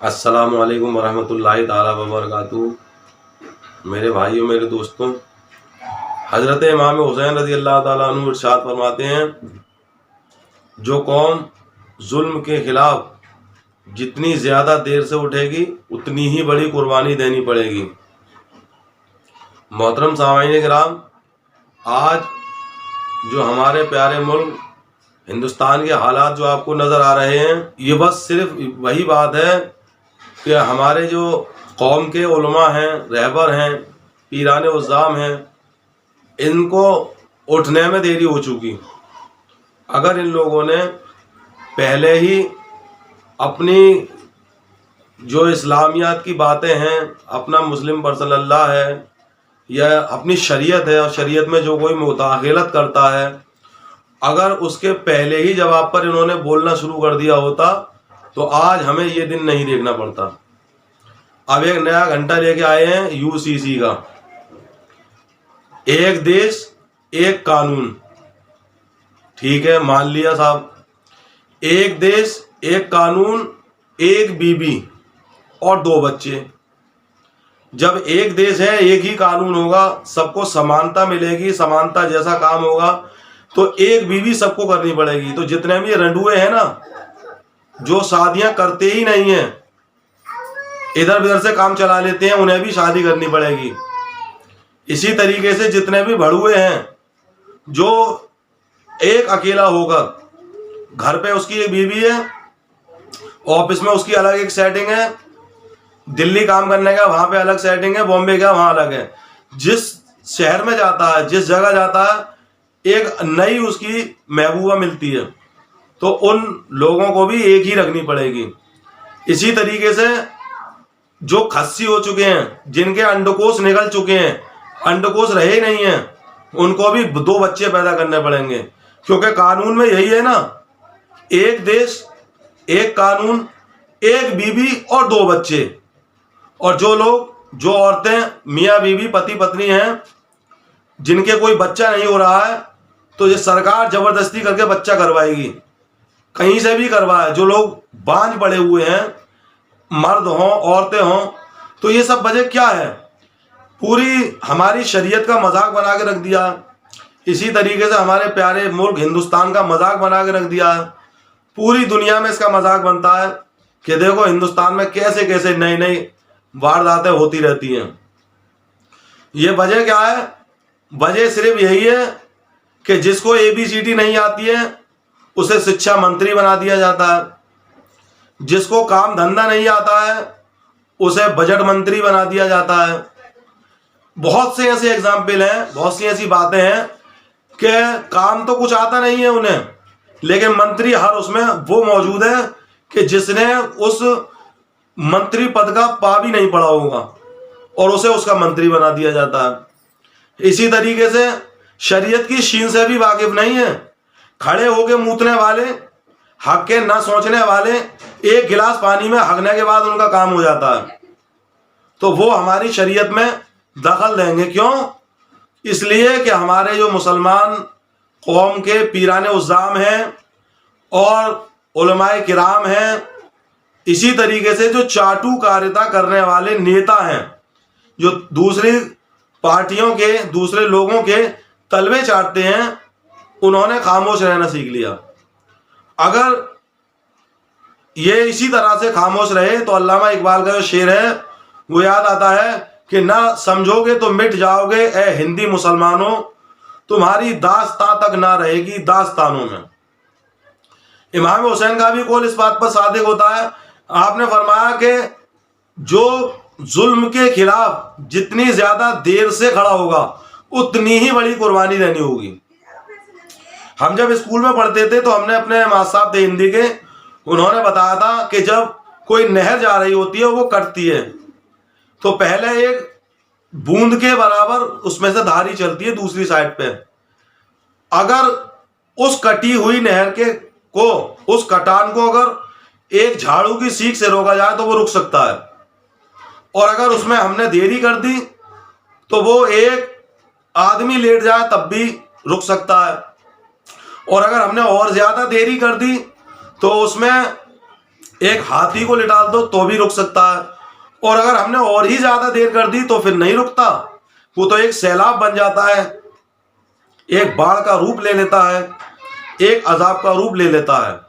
अस्सलामु अलैकुम वरहमतुल्लाहि ताला वबरकातुहू। मेरे भाइयों, मेरे दोस्तों, हज़रत इमाम हुसैन रज़ी अल्लाह ताला अन्हु इरशाद फरमाते हैं, जो कौम जुल्म के खिलाफ जितनी ज़्यादा देर से उठेगी उतनी ही बड़ी कुर्बानी देनी पड़ेगी। मोहतरम सामाईन किराम, आज जो हमारे प्यारे मुल्क हिंदुस्तान के हालात जो आपको नज़र आ रहे हैं, ये बस सिर्फ वही बात है कि हमारे जो कौम के उलमा हैं, रहबर हैं, पीरान उज़्ज़ाम हैं, इनको उठने में देरी हो चुकी। अगर इन लोगों ने पहले ही अपनी जो इस्लामियात की बातें हैं, अपना मुस्लिम पर्सनल्ला है या अपनी शरीयत है और शरीयत में जो कोई मुदाखलत करता है, अगर उसके पहले ही जवाब पर इन्होंने बोलना शुरू कर दिया होता तो आज हमें ये दिन नहीं देखना पड़ता। अब एक नया घंटा लेके आए हैं यूसीसी का, एक देश एक कानून। ठीक है, मान लिया साहब, एक देश एक कानून, एक बीबी और 2 बच्चे। जब एक देश है, एक ही कानून होगा, सबको समानता मिलेगी, समानता जैसा काम होगा, तो एक बीवी सबको करनी पड़ेगी। तो जितने भी रंडुए हैं ना, जो शादियां करते ही नहीं हैं, इधर उधर से काम चला लेते हैं, उन्हें भी शादी करनी पड़ेगी। इसी तरीके से जितने भी भड़ुए हैं, जो एक अकेला होकर, घर पे उसकी एक बीवी है, ऑफिस में उसकी अलग एक सेटिंग है, दिल्ली काम करने का वहां पे अलग सेटिंग है, बॉम्बे का वहां अलग है, जिस शहर में जाता है, जिस जगह जाता है, एक नई उसकी महबूबा मिलती है, तो उन लोगों को भी एक ही रखनी पड़ेगी। इसी तरीके से जो खस्सी हो चुके हैं, जिनके अंडकोश निकल चुके हैं, अंडकोश रहे नहीं हैं, उनको भी 2 बच्चे पैदा करने पड़ेंगे। क्योंकि कानून में यही है ना, एक देश एक कानून, एक बीबी और 2 बच्चे। और जो औरतें मियाँ बीवी पति पत्नी हैं, जिनके कोई बच्चा नहीं हो रहा है, तो ये सरकार जबरदस्ती करके बच्चा करवाएगी, कहीं से भी करवाए। जो लोग बांझ पड़े हुए हैं, मर्द हों औरतें हों, तो ये सब वजह क्या है? पूरी हमारी शरीयत का मजाक बना के रख दिया। इसी तरीके से हमारे प्यारे मुल्क हिंदुस्तान का मजाक बना के रख दिया है। पूरी दुनिया में इसका मजाक बनता है कि देखो हिंदुस्तान में कैसे कैसे नई नई वारदातें होती रहती हैं। ये वजह क्या है? वजह सिर्फ यही है कि जिसको ABCD नहीं आती है उसे शिक्षा मंत्री बना दिया जाता है, जिसको काम धंधा नहीं आता है उसे बजट मंत्री बना दिया जाता है। बहुत से ऐसे एग्जाम्पल हैं, बहुत सी ऐसी बातें हैं कि काम तो कुछ आता नहीं है उन्हें, लेकिन मंत्री हर उसमें वो मौजूद है कि जिसने उस मंत्री पद का पा भी नहीं पड़ा होगा और उसे उसका मंत्री बना दिया जाता है। इसी तरीके से शरीयत की शीन से भी वाकिफ नहीं है, खड़े होके मूतने वाले, हक के न सोचने वाले, एक गिलास पानी में हगने के बाद उनका काम हो जाता है, तो वो हमारी शरीयत में दखल देंगे। क्यों? इसलिए कि हमारे जो मुसलमान कौम के पीरान उज़्ज़ाम हैं और उलमाए किराम हैं, इसी तरीके से जो चाटुकारिता करने वाले नेता हैं, जो दूसरी पार्टियों के, दूसरे लोगों के तलवे चाटते हैं, उन्होंने खामोश रहना सीख लिया। अगर ये इसी तरह से खामोश रहे तो अल्लामा इकबाल का जो शेर है वो याद आता है कि ना समझोगे तो मिट जाओगे ए हिंदी मुसलमानों, तुम्हारी दास्तां तक ना रहेगी दास्तानों में। इमाम हुसैन का भी कौल इस बात पर सादिक होता है। आपने फरमाया कि जो जुल्म के खिलाफ जितनी ज्यादा देर से खड़ा होगा उतनी ही बड़ी कुर्बानी देनी होगी। हम जब स्कूल में पढ़ते थे तो हमने अपने मास्टर साहब थे हिंदी के, उन्होंने बताया था कि जब कोई नहर जा रही होती है, वो कटती है, तो पहले एक बूंद के बराबर उसमें से धारी चलती है दूसरी साइड पे। अगर उस कटी हुई नहर के को, उस कटान को अगर एक झाड़ू की सीख से रोका जाए तो वो रुक सकता है, और अगर उसमें हमने देरी कर दी तो वो एक आदमी लेट जाए तब भी रुक सकता है, और अगर हमने और ज्यादा देरी कर दी तो उसमें एक हाथी को लिटा दो तो भी रुक सकता है, और अगर हमने और ही ज्यादा देर कर दी तो फिर नहीं रुकता, वो तो एक सैलाब बन जाता है, एक बाढ़ का रूप ले लेता है, एक अजाब का रूप ले लेता है।